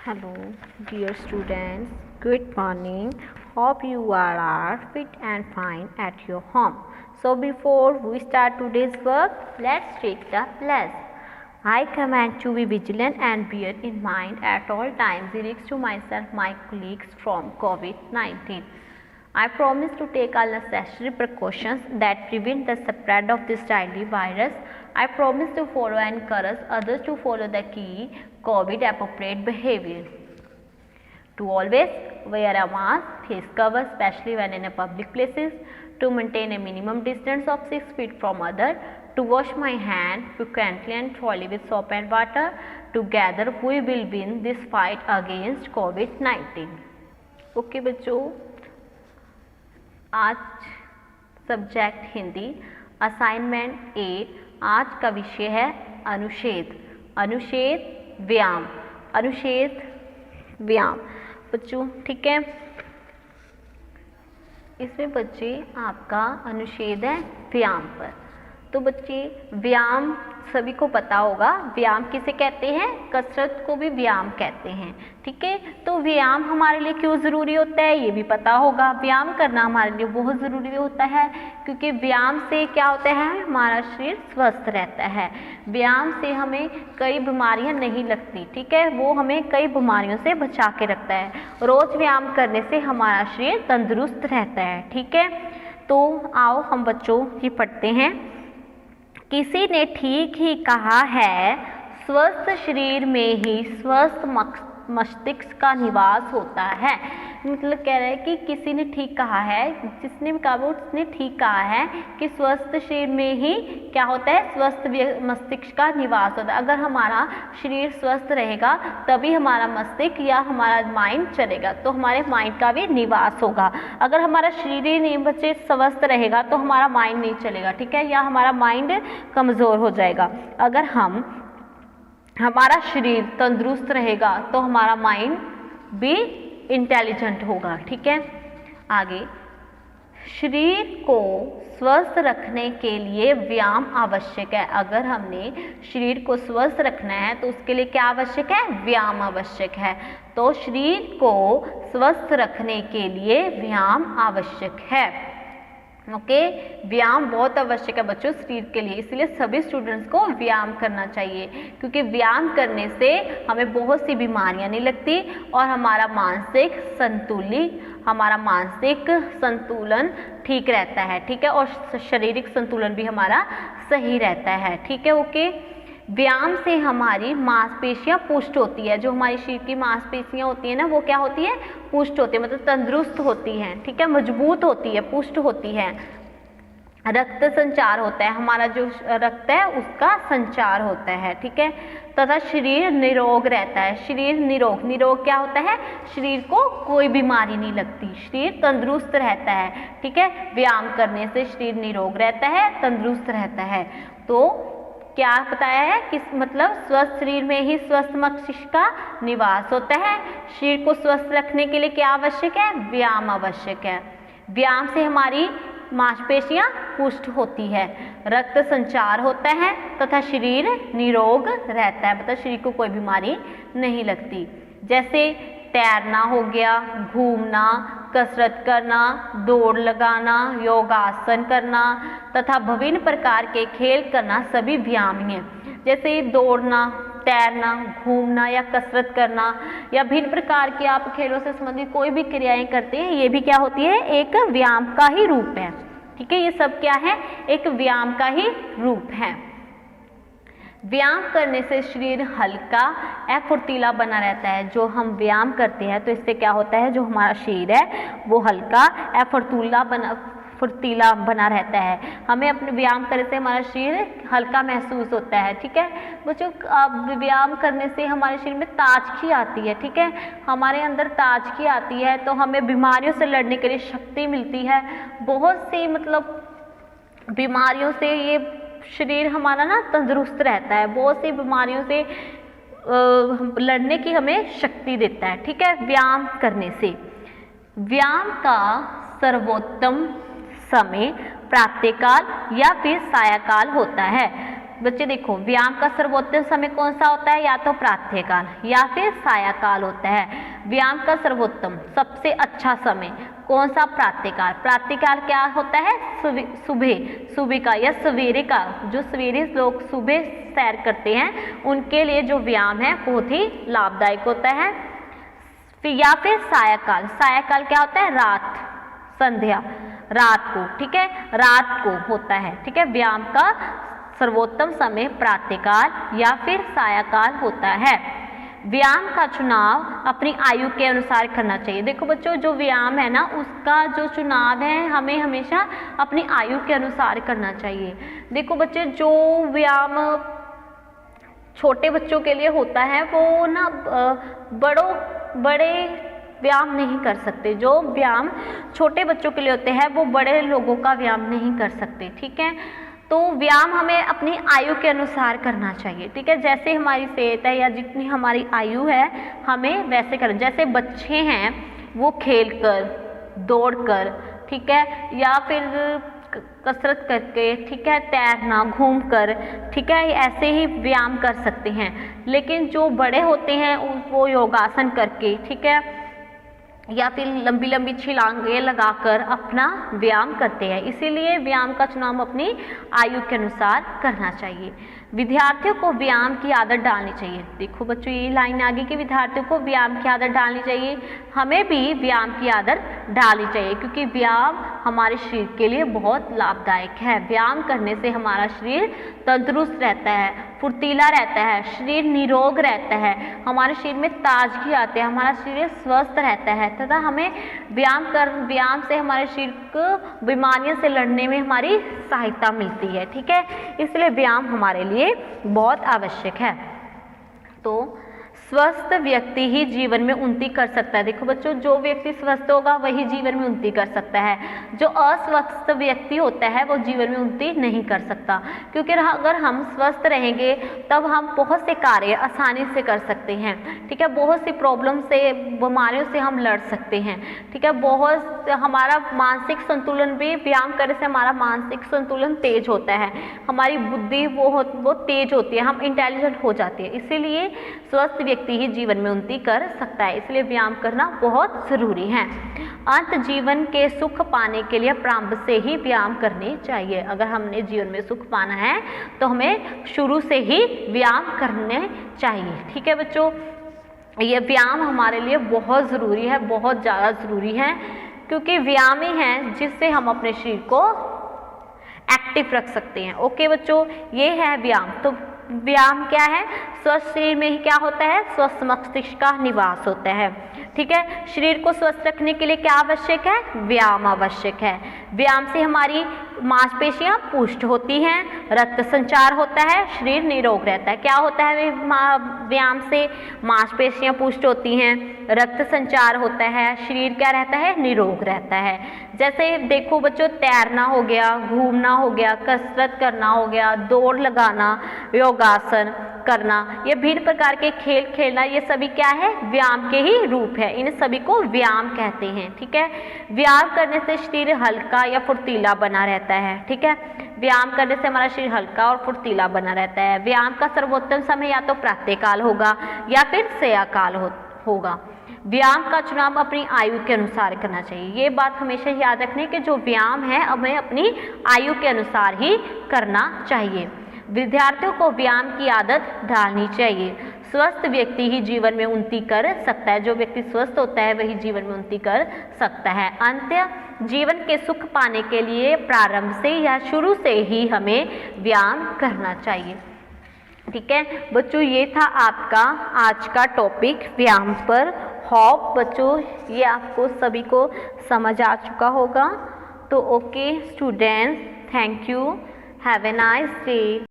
Hello, dear students. Good morning. Hope you all are fit and fine at your home. So before we start today's work, let's take the pledge. I command to be vigilant and bear in mind at all times the risks to myself, my colleagues from COVID-19. I promise to take all necessary precautions that prevent the spread of this deadly virus. I promise to follow and encourage others to follow the key COVID appropriate behavior. To always wear a mask, face cover, especially when in a public places. To maintain a minimum distance of 6 feet from others. To wash my hand frequently and thoroughly with soap and water. Together we will win this fight against COVID-19. Okay बच्चों, आज subject Hindi assignment 8। आज का विषय है अनुच्छेद। अनुच्छेद व्यायाम। अनुच्छेद व्यायाम बच्चों, ठीक है। इसमें बच्चे आपका अनुच्छेद है व्यायाम पर। तो बच्चे व्यायाम सभी को पता होगा, व्यायाम किसे कहते हैं? कसरत को भी व्यायाम कहते हैं, ठीक है। तो व्यायाम हमारे लिए क्यों ज़रूरी होता है ये भी पता होगा। व्यायाम करना हमारे लिए बहुत ज़रूरी होता है क्योंकि व्यायाम से क्या होता है, हमारा शरीर स्वस्थ रहता है। व्यायाम से हमें कई बीमारियां नहीं लगती, ठीक है। वो हमें कई बीमारियों से बचा के रखता है। रोज़ व्यायाम करने से हमारा शरीर तंदुरुस्त रहता है, ठीक है। तो आओ हम बच्चों ये पढ़ते हैं। किसी ने ठीक ही कहा है, स्वस्थ शरीर में ही स्वस्थ मस्तिष्क का निवास होता है। मतलब कह रहा है कि किसी ने ठीक कहा है, जिसने भी कहा वो उसने ठीक कहा है कि स्वस्थ शरीर में ही क्या होता है, स्वस्थ मस्तिष्क का निवास होता है। अगर हमारा शरीर स्वस्थ रहेगा तभी हमारा मस्तिष्क या हमारा माइंड चलेगा, तो हमारे माइंड का भी निवास होगा। अगर हमारा शरीर ही नहीं बच्चे स्वस्थ रहेगा तो हमारा माइंड नहीं चलेगा, ठीक है, या हमारा माइंड कमज़ोर हो जाएगा। अगर हमारा शरीर तंदुरुस्त रहेगा तो हमारा माइंड भी इंटेलिजेंट होगा, ठीक है। आगे, शरीर को स्वस्थ रखने के लिए व्यायाम आवश्यक है। अगर हमने शरीर को स्वस्थ रखना है तो उसके लिए क्या आवश्यक है? व्यायाम आवश्यक है। तो शरीर को स्वस्थ रखने के लिए व्यायाम आवश्यक है। ओके, व्यायाम बहुत आवश्यक है बच्चों शरीर के लिए, इसलिए सभी स्टूडेंट्स को व्यायाम करना चाहिए क्योंकि व्यायाम करने से हमें बहुत सी बीमारियां नहीं लगती और हमारा मानसिक संतुलन ठीक रहता है, ठीक है, और शारीरिक संतुलन भी हमारा सही रहता है, ठीक है। ओके, व्यायाम से हमारी मांसपेशियां पुष्ट होती है। जो हमारी शरीर की मांसपेशियां होती है ना, वो क्या होती है? पुष्ट होती है, मतलब तंदुरुस्त होती हैं, ठीक है, मजबूत होती है, पुष्ट होती है। रक्त संचार होता है, हमारा जो रक्त है उसका संचार होता है, ठीक है, तथा शरीर निरोग रहता है। शरीर निरोग क्या होता है? शरीर को कोई बीमारी नहीं लगती, शरीर तंदुरुस्त रहता है, ठीक है। व्यायाम करने से शरीर निरोग रहता है, तंदुरुस्त रहता है। तो क्या बताया है कि मतलब स्वस्थ शरीर में ही स्वस्थ मस्तिष्क का निवास होता है। शरीर को स्वस्थ रखने के लिए क्या आवश्यक है? व्यायाम आवश्यक है। व्यायाम से हमारी मांसपेशियां पुष्ट होती है, रक्त संचार होता है तथा शरीर निरोग रहता है, मतलब शरीर को कोई बीमारी नहीं लगती। जैसे तैरना हो गया, घूमना, कसरत करना, दौड़ लगाना, योगासन करना तथा विभिन्न प्रकार के खेल करना सभी व्यायाम ही हैं। जैसे दौड़ना, तैरना, घूमना या कसरत करना या भिन्न प्रकार के आप खेलों से संबंधित कोई भी क्रियाएं करते हैं, ये भी क्या होती है? एक व्यायाम का ही रूप है, ठीक है। ये सब क्या है? एक व्यायाम का ही रूप है। व्यायाम करने से शरीर हल्का या फुर्तीला बना रहता है। जो हम व्यायाम करते हैं तो इससे क्या होता है, जो हमारा शरीर है वो हल्का या फुर्तीला बना रहता है। हमें अपने व्यायाम करने से हमारा शरीर हल्का महसूस होता है, ठीक है बच्चों। अब व्यायाम करने से हमारे शरीर में ताजगी आती है, ठीक है, हमारे अंदर ताजगी आती है तो हमें बीमारियों से लड़ने के लिए शक्ति मिलती है। बहुत सी मतलब बीमारियों से ये शरीर हमारा ना तंदुरुस्त रहता है, बहुत सी बीमारियों से लड़ने की हमें शक्ति देता है, ठीक है, व्यायाम करने से। व्यायाम का सर्वोत्तम समय प्रातःकाल या फिर सायंकाल होता है। बच्चे देखो, व्यायाम का सर्वोत्तम समय कौन सा होता है? या तो प्रातःकाल या फिर सायंकाल होता है। व्यायाम का सर्वोत्तम सबसे अच्छा समय कौन सा? प्रातःकाल। प्रातःकाल क्या होता है? सुबह का या सवेरे का, जो सवेरे लोग सुबह सैर करते हैं उनके लिए जो व्यायाम है बहुत ही लाभदायक होता है। या फिर सायंकाल। सायंकाल क्या होता है? रात, संध्या, रात को, ठीक है, रात को होता है, ठीक है। व्यायाम का सर्वोत्तम समय प्रातःकाल या फिर सायंकाल होता है। व्यायाम का चुनाव अपनी आयु के अनुसार करना चाहिए। देखो बच्चों, जो व्यायाम है ना उसका जो चुनाव है हमें हमेशा अपनी आयु के अनुसार करना चाहिए। देखो बच्चे, जो व्यायाम छोटे बच्चों के लिए होता है वो ना बड़े व्यायाम नहीं कर सकते। जो व्यायाम छोटे बच्चों के लिए होते हैं वो बड़े लोगों का व्यायाम नहीं कर सकते, ठीक है। तो व्यायाम हमें अपनी आयु के अनुसार करना चाहिए, ठीक है। जैसे हमारी सेहत है या जितनी हमारी आयु है हमें वैसे करना। जैसे बच्चे हैं वो खेलकर, दौड़कर, ठीक है, या फिर कसरत करके, ठीक है, तैरना, घूमकर, ठीक है, ऐसे ही व्यायाम कर सकते हैं। लेकिन जो बड़े होते हैं वो योगासन करके, ठीक है, या फिर लंबी लंबी छलांगें लगाकर अपना व्यायाम करते हैं। इसीलिए व्यायाम का चुनाव अपनी आयु के अनुसार करना चाहिए। विद्यार्थियों को व्यायाम की आदत डालनी चाहिए। देखो बच्चों, ये लाइन आगे कि विद्यार्थियों को व्यायाम की आदत डालनी चाहिए। हमें भी व्यायाम की आदत डालनी चाहिए क्योंकि व्यायाम हमारे शरीर के लिए बहुत लाभदायक है। व्यायाम करने से हमारा शरीर तंदुरुस्त रहता है, फुर्तीला रहता है, शरीर निरोग रहता है, हमारे शरीर में ताजगी आती है, हमारा शरीर स्वस्थ रहता है तथा हमें व्यायाम से हमारे शरीर को बीमारियों से लड़ने में हमारी सहायता मिलती है, ठीक है। इसलिए व्यायाम हमारे लिए बहुत आवश्यक है। तो स्वस्थ व्यक्ति ही जीवन में उन्नति कर सकता है। देखो बच्चों, जो व्यक्ति स्वस्थ होगा वही जीवन में उन्नति कर सकता है। जो अस्वस्थ व्यक्ति होता है वो जीवन में उन्नति नहीं कर सकता, क्योंकि अगर हम स्वस्थ रहेंगे तब हम बहुत से कार्य आसानी से कर सकते हैं, ठीक है। बहुत सी प्रॉब्लम से, बीमारियों से हम लड़ सकते हैं, ठीक है। हमारा मानसिक संतुलन भी, व्यायाम करने से हमारा मानसिक संतुलन तेज होता है, हमारी बुद्धि वो तेज होती है, हम इंटेलिजेंट हो जाते हैं। इसीलिए स्वस्थ व्यक्ति ही जीवन में उन्नति कर सकता है। इसलिए व्यायाम करना बहुत जरूरी है। अंत जीवन के सुख पाने के लिए प्रारंभ से ही व्यायाम करने चाहिए। अगर हमने जीवन में सुख पाना है तो हमें शुरू से ही व्यायाम करने चाहिए, ठीक है बच्चों। ये व्यायाम हमारे लिए बहुत ज़रूरी है, बहुत ज़्यादा ज़रूरी है, क्योंकि व्यायाम ही है जिससे हम अपने शरीर को एक्टिव रख सकते हैं। ओके बच्चों, ये है व्यायाम। तो व्यायाम क्या है? स्वस्थ शरीर में ही क्या होता है? स्वस्थ मस्तिष्क का निवास होता है, ठीक है। शरीर को स्वस्थ रखने के लिए क्या आवश्यक है? व्यायाम आवश्यक है। व्यायाम से हमारी मांसपेशियां पुष्ट होती हैं, रक्त संचार होता है, शरीर निरोग रहता है। क्या होता है व्यायाम से? मांसपेशियां पुष्ट होती हैं, रक्त संचार होता है, शरीर क्या रहता है? निरोग रहता है। जैसे देखो बच्चों, तैरना हो गया, घूमना हो गया, कसरत करना हो गया, दौड़ लगाना, योगासन करना, ये भिन्न प्रकार के खेल खेलना, ये सभी क्या है? व्यायाम के ही रूप है। इन सभी को व्यायाम कहते हैं, ठीक है। व्यायाम करने से शरीर हल्का या फुर्तीला बना रहता है, ठीक है। व्यायाम करने से हमारा शरीर हल्का और फुर्तीला बना रहता है। व्यायाम का सर्वोत्तम समय या तो प्रातःकाल होगा या फिर सायंकाल होगा। व्यायाम का चुनाव अपनी आयु के अनुसार करना चाहिए। ये बात हमेशा याद रखने कि जो व्यायाम है हमें अपनी आयु के अनुसार ही करना चाहिए। विद्यार्थियों को व्यायाम की आदत डालनी चाहिए। स्वस्थ व्यक्ति ही जीवन में उन्नति कर सकता है। जो व्यक्ति स्वस्थ होता है वही जीवन में उन्नति कर सकता है। अंत्य जीवन के सुख पाने के लिए प्रारंभ से या शुरू से ही हमें व्यायाम करना चाहिए, ठीक है बच्चों। ये था आपका आज का टॉपिक व्यायाम पर। होप बच्चों ये आपको सभी को समझ आ चुका होगा। तो okay students, thank you, have a nice day.